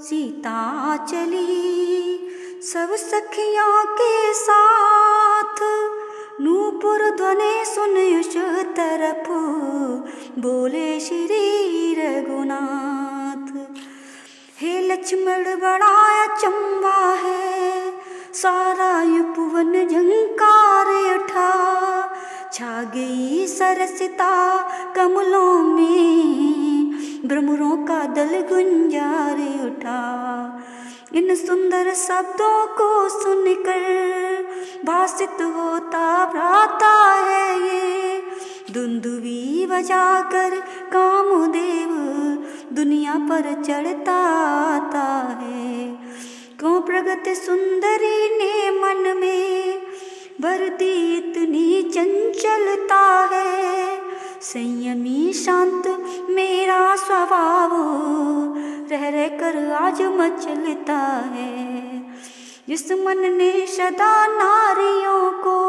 सीता चली सब सखियों के साथ। नूपुर ध्वनि सुन उस तरफ बोले श्री रघुनाथ। हे लक्ष्मण बड़ा अचंभा है, सारा उपवन झंकार उठा। छा गई सरसता कमलों में, भ्रमरों का दल गुंजार उठा। इन सुंदर शब्दों को सुनकर भासित होता भ्राता है ये। दुंदुभी बजाकर कामदेव दुनिया पर चढ़ता आता है। क्यों प्रगति सुंदरी ने मन में भर दी इतनी चंचलता है। संयमी शांत मेरा स्वभाव रह रह कर आज मचलता है। जिस मन ने सदा नारियों को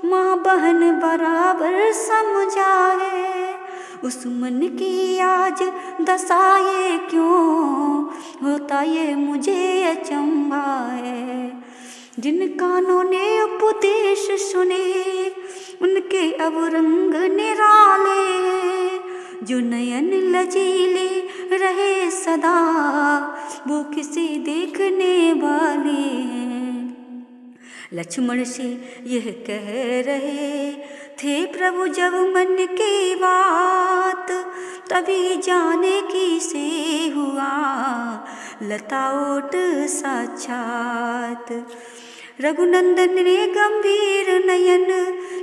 माँ बहन बराबर समझा है, उस मन की आज दशा ये क्यों होता ये मुझे अचंभा है। जिन कानों ने उपदेश सुने उनके अब रंग निराले हैं। जो नयन लजीले रहे सदा वो किसी देखने वाले हैं। लक्ष्मण से यह कह रहे थे प्रभु जब मन की बात, तभी जाने की से हुआ लता ओट साक्षात। रघुनंदन ने गंभीर नयन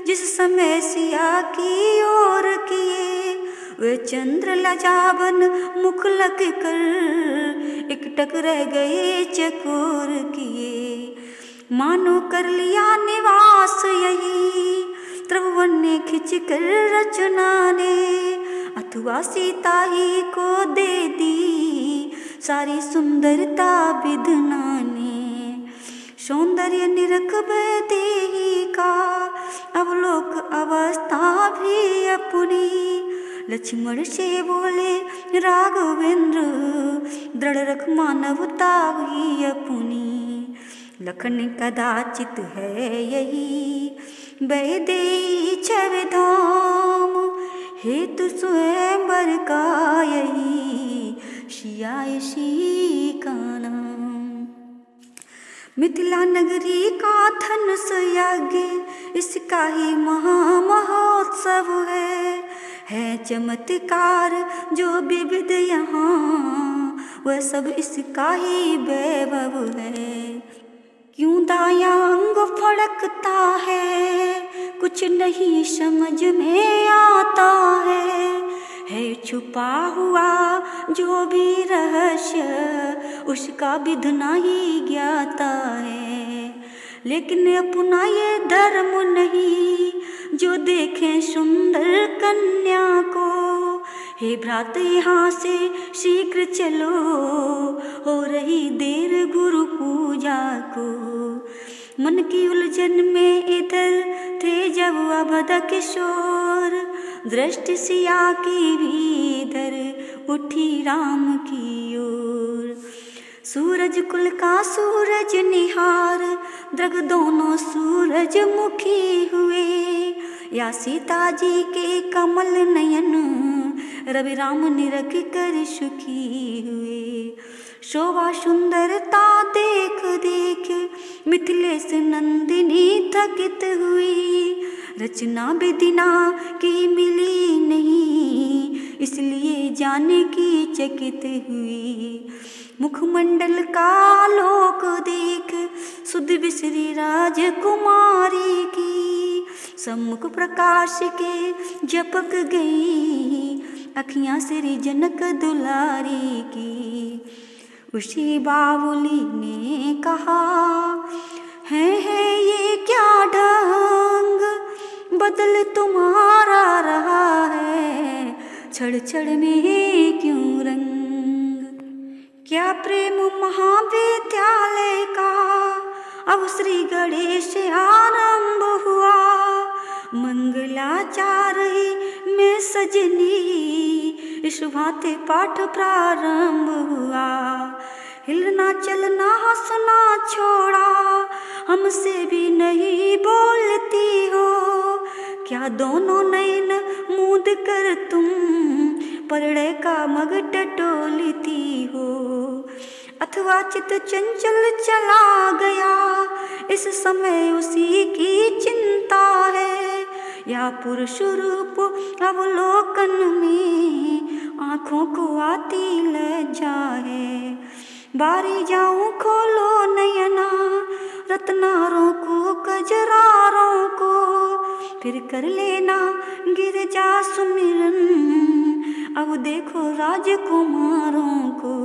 जिस समय सिया की ओर किए, वे चंद्र लजावन मुख लग कर एकटक रह गए चकोर किए। मानो कर लिया निवास यही त्रिभुवन ने खिंच कर रचना ने, अथवा सीता ही को दे दी सारी सुंदरता विधना ने। सौंदर्य निरख देही का अवलोक अवस्था भी अपनी। लक्ष्मण से बोले राघवेंद्र दृढ़ रख मानवता भी अपनी। लखन कदाचित है यही वैदेही छवि धाम, हेतु स्वयंवर का यही सियासी का नाम। मिथिला नगरी का धनुष यज्ञ इसका ही महामहोत्सव है चमत्कार जो विविध यहाँ वह सब इसका ही वैभव है। क्यों दायां अंग फड़कता है कुछ नहीं समझ में आता है छुपा हुआ जो भी रहस्य उसका विधना ही ज्ञाता है। लेकिन अपना ये धर्म नहीं जो देखें सुंदर कन्या को। हे भ्रात यहाँ से शीघ्र चलो हो रही देर गुरु पूजा को। मन की उलझन में इधर थे जब अवध किशोर, दृष्टि सिया की भी इधर उठी राम की ओर। सूरज कुल का सूरज निहार दृग दोनों सूरज मुखी हुए, या सीता जी के कमल नयन रवि राम निरख कर सुखी हुए। शोभा सुंदरता देख देख मिथिलेश नंदिनी थकित हुई, रचना विदिना की मिली नहीं इसलिए जाने की चकित हुई। मुखमंडल का लोक देख सुध विसरी राजकुमारी की, सम्मुख प्रकाश के झपक गई अखियां श्री जनक दुलारी की। उसी बावली ने कहा है ये क्या ढंग बदल तुम्हारा रहा है, छड़ छड़ में क्यों रंग। क्या प्रेम महाविद्यालय का अब श्री गणेश आरंभ हुआ, मंगलाचार्य में सजनी इस भांति पाठ प्रारंभ हुआ। श्वास ना छोड़ा, हमसे भी नहीं बोलती हो। क्या दोनों नैन मूंद कर तुम परड़े का मग टटोलती हो, अथवा चित चंचल चला गया, इस समय उसी की चिंता है, या पुरुष रूप अवलोकन में आँखों को आती लज्जा है। बारी जाऊं खोलो नयना, रत्नारों को कजरारों को, फिर कर लेना गिरजा सुमिरन, अब देखो राजकुमारों को।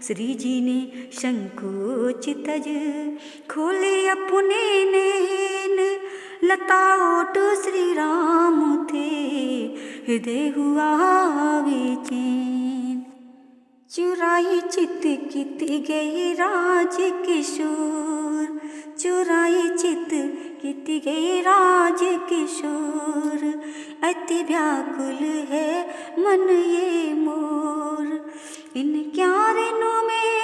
श्री जी ने संकोचितज खोले अपने नैन, लता ओट श्री राम थे, हृदय हुआ बेचैन। चुराई चित कित गई राज किशोर, चुराई चित कित गई राज किशोर, अति व्याकुल है मन ये मोर। इन क्यारिनों में,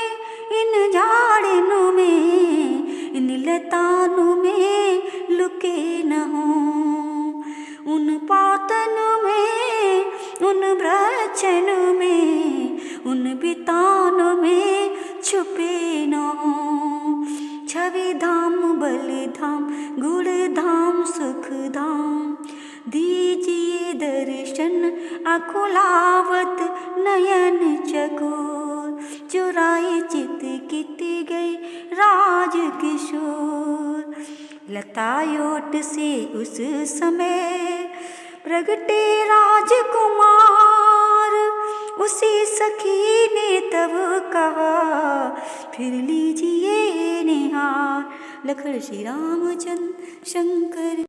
इन झाड़िनों में, इन लतानों में लुके न हों, उन पातनों में, उन वृक्षों में, उन बितानों में छुपे न हों। छवि धाम बल धाम गुण धाम सुख धाम, दीजिए दर्शन अकुलावत नयन चकोर। चुराई चित कित गई राज किशोर, लतायोट से उस समय प्रगटे राजकुमार। उसी सखी ने तब कहा, फिर लीजिए निहार। लखन श्री रामचंद्र शंकर।